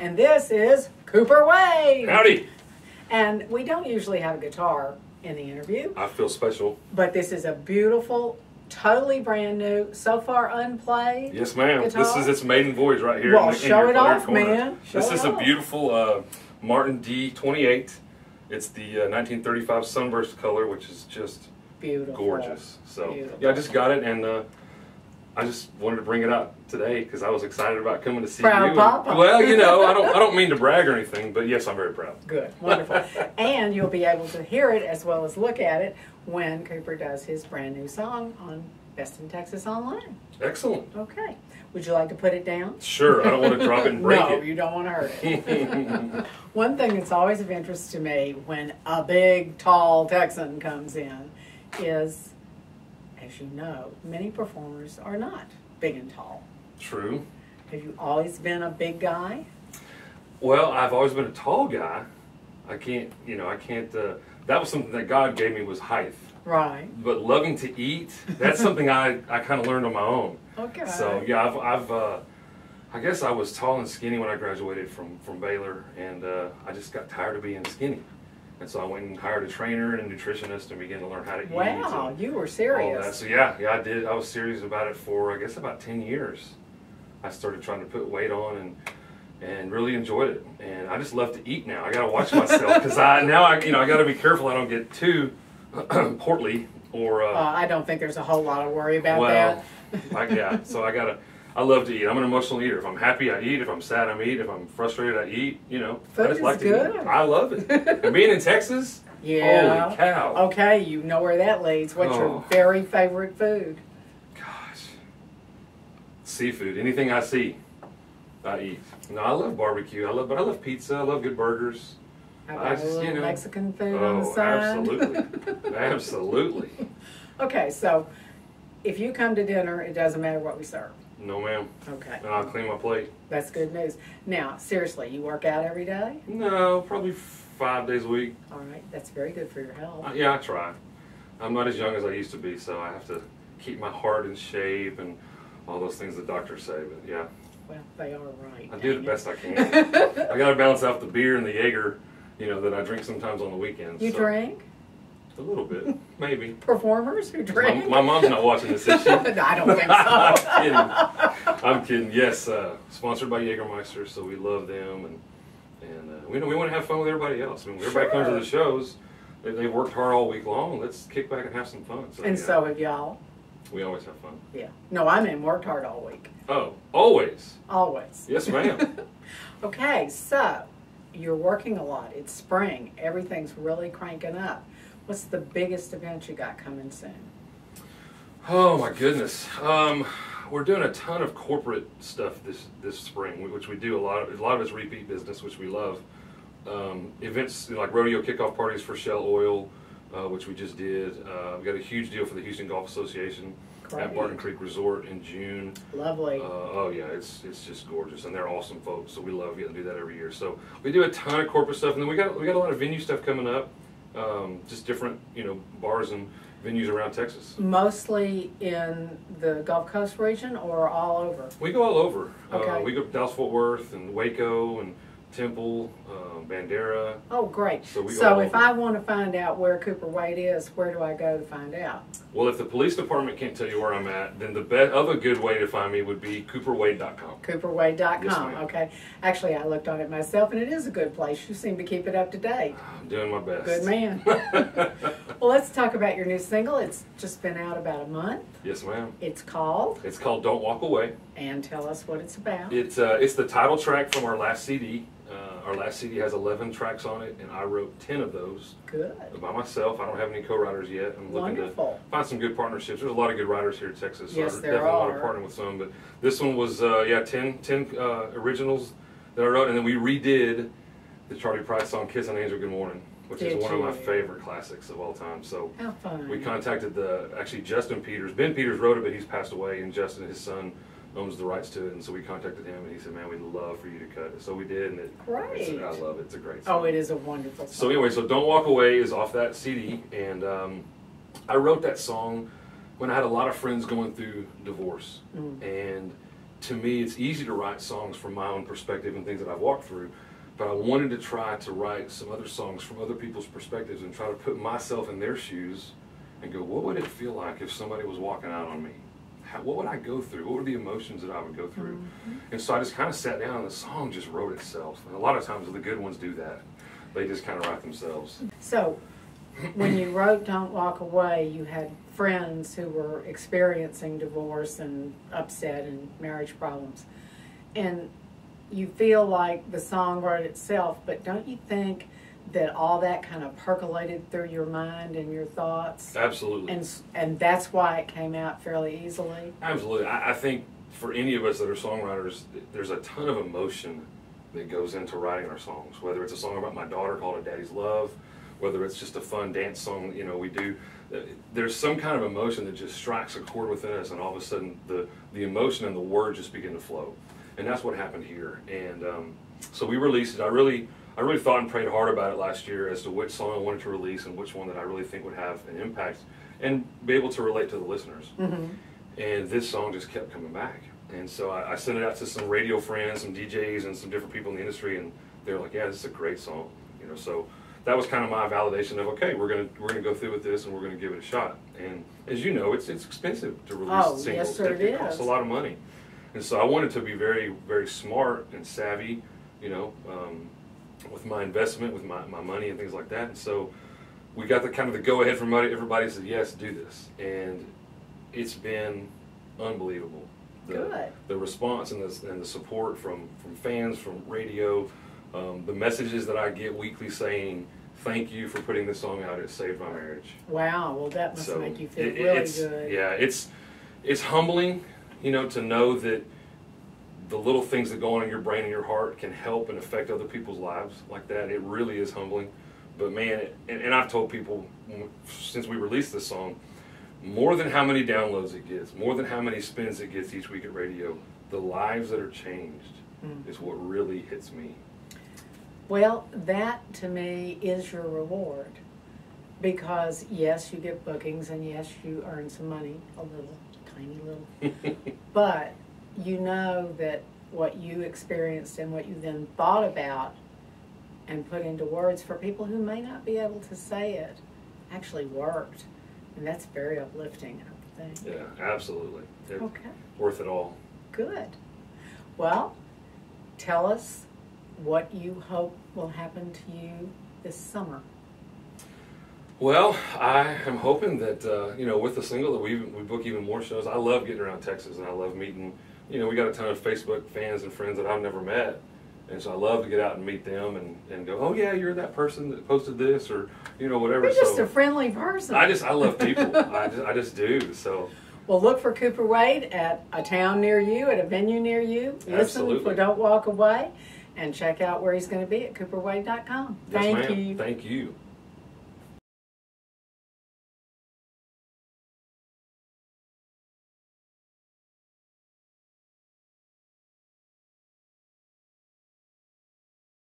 And this is Cooper Wade. Howdy. And we don't usually have a guitar in the interview. I feel special. But this is a beautiful, totally brand new, so far unplayed. Yes, ma'am. Guitar. This is its maiden voyage right here. Well, show it off, man. This is a beautiful Martin D28. It's the 1935 Sunburst color, which is just beautiful, gorgeous. So beautiful. yeah, I just got it, and I just wanted to bring it out today because I was excited about coming to see proud you. Papa. Well, you know, I don't mean to brag or anything, but yes, I'm very proud. Good, wonderful. And you'll be able to hear it as well as look at it when Cooper does his brand new song on Best in Texas Online. Excellent. Okay. Would you like to put it down? Sure. I don't want to drop it and break no, it. you don't want to hurt it. One thing that's always of interest to me when a big, tall Texan comes in is, as you know, many performers are not big and tall. True. Have you always been a big guy? Well, I've always been a tall guy. I can't, that was something that God gave me was height. Right. But loving to eat, that's something I kind of learned on my own. Okay. So, yeah, I guess I was tall and skinny when I graduated from Baylor, and I just got tired of being skinny. And so I went and hired a trainer and a nutritionist and began to learn how to eat. Wow, you were serious. All that. So yeah, I did. I was serious about it for, I guess, about 10 years. I started trying to put weight on and really enjoyed it. And I just love to eat now. I got to watch myself because I got to be careful I don't get too portly or. I don't think there's a whole lot of worry about that. So I love to eat. I'm an emotional eater. If I'm happy, I eat. If I'm sad, I eat. If I'm frustrated, I eat. Food I just like is good. To eat. I love it. And being in Texas, yeah. Holy cow. Okay, you know where that leads. What's your very favorite food? Gosh, seafood. Anything I see, I eat. No, I love barbecue. I love pizza. I love good burgers. How about a little Mexican food on the side? Absolutely, absolutely. Okay, so if you come to dinner, it doesn't matter what we serve. No, ma'am. Okay. And I'll clean my plate. That's good news. Now, seriously, you work out every day? No, probably 5 days a week. All right, that's very good for your health. Yeah, I try. I'm not as young as I used to be, so I have to keep my heart in shape and all those things the doctors say. But yeah. Well, they are right. I do the best I can. I got to balance out the beer and the Jaeger, that I drink sometimes on the weekends. You drink? A little bit, maybe. Performers who drink? My mom's not watching this, is she? I don't think so. I'm kidding. Yes, sponsored by Jägermeister, so we love them, and we want to have fun with everybody else. I mean, everybody comes to the shows. They've worked hard all week long. Let's kick back and have some fun. So have y'all. We always have fun. Yeah. No, worked hard all week. Oh, always? Always. Yes, ma'am. Okay, so you're working a lot. It's spring. Everything's really cranking up. What's the biggest event you got coming soon? Oh, my goodness. We're doing a ton of corporate stuff this spring, which we do a lot of it's repeat business, which we love. Events like rodeo kickoff parties for Shell Oil, which we just did. We got a huge deal for the Houston Golf Association at Barton Creek Resort in June. Lovely. Oh yeah, it's just gorgeous, and they're awesome folks. So we love getting to do that every year. So we do a ton of corporate stuff, and then we got a lot of venue stuff coming up. Just different bars and venues around Texas. Mostly in the Gulf Coast region or all over? We go all over. Okay. We go to Dallas-Fort Worth and Waco and Temple, Bandera. Oh, great. So if I want to find out where Cooper Wade is, where do I go to find out? Well, if the police department can't tell you where I'm at, then the other good way to find me would be cooperwade.com. Cooperwade.com, yes, okay. Actually, I looked on it myself, and it is a good place. You seem to keep it up to date. I'm doing my best. Good man. Well, let's talk about your new single. It's just been out about a month. Yes, ma'am. It's called? It's called Don't Walk Away. And tell us what it's about. It's the title track from our last CD. Our last CD has 11 tracks on it, and I wrote 10 of those. Good. By myself. I don't have any co-writers yet. I'm looking to find some good partnerships. There's a lot of good writers here in Texas. So yes, I definitely want to partner with some. But this one was, 10 originals that I wrote, and then we redid the Charlie Pride song Kiss an Angel Good Morning, which is one of my favorite classics of all time. So how fun. We contacted Justin Peters. Ben Peters wrote it, but he's passed away, and Justin, his son, owns the rights to it, and so we contacted him, and he said, "Man, we'd love for you to cut it." So we did, and Great. I love it. It's a great song. Oh, it is a wonderful song. So anyway, so "Don't Walk Away" is off that CD, and I wrote that song when I had a lot of friends going through divorce, and to me, it's easy to write songs from my own perspective and things that I've walked through, but I wanted to try to write some other songs from other people's perspectives and try to put myself in their shoes and go, what would it feel like if somebody was walking out on me? What would I go through? What were the emotions that I would go through? And so I just kind of sat down and the song just wrote itself. And a lot of times the good ones do that. They just kind of write themselves. So when you wrote Don't Walk Away, you had friends who were experiencing divorce and upset and marriage problems. And you feel like the song wrote itself, but don't you think that all that kind of percolated through your mind and your thoughts? Absolutely. And that's why it came out fairly easily? Absolutely. I think for any of us that are songwriters, there's a ton of emotion that goes into writing our songs, whether it's a song about my daughter called A Daddy's Love, whether it's just a fun dance song, you know, we do. There's some kind of emotion that just strikes a chord within us, and all of a sudden the emotion and the words just begin to flow. And that's what happened here. And so we released it. I really thought and prayed hard about it last year as to which song I wanted to release and which one that I really think would have an impact and be able to relate to the listeners. And this song just kept coming back. And so I sent it out to some radio friends, some DJs, and some different people in the industry, and they were like, "Yeah, this is a great song." You know, so that was kind of my validation of, okay, we're gonna go through with this and we're gonna give it a shot. And as you know, it's expensive to release singles. Yes, sir, It costs a lot of money. And so I wanted to be very, very smart and savvy, you know, with my investment, with my money and things like that. And so we got the kind of the go ahead from everybody said, yes, do this. And it's been unbelievable. The response and the support from fans, from radio, the messages that I get weekly saying, thank you for putting this song out, it saved my marriage. Wow, well that must make you feel really good. Yeah, it's humbling, you know, to know that the little things that go on in your brain and your heart can help and affect other people's lives like that. It really is humbling. But man, and I've told people since we released this song, more than how many downloads it gets, more than how many spins it gets each week at radio, the lives that are changed is what really hits me. Well, that to me is your reward. Because yes, you get bookings and yes, you earn some money, a little, tiny little. But you know that what you experienced and what you then thought about and put into words for people who may not be able to say it actually worked. And that's very uplifting, I think. Yeah, absolutely. Okay. Worth it all. Good. Well, tell us what you hope will happen to you this summer. Well, I am hoping that, you know, with the single that we book even more shows. I love getting around Texas, and I love meeting, you know, we got a ton of Facebook fans and friends that I've never met. And so I love to get out and meet them and go, oh yeah, you're that person that posted this, or, you know, whatever. You're just a friendly person. I love people. I just do. So. Well, look for Cooper Wade at a town near you, at a venue near you. Absolutely. Listen for Don't Walk Away, and check out where he's going to be at cooperwade.com. Yes, Thank you. Thank you.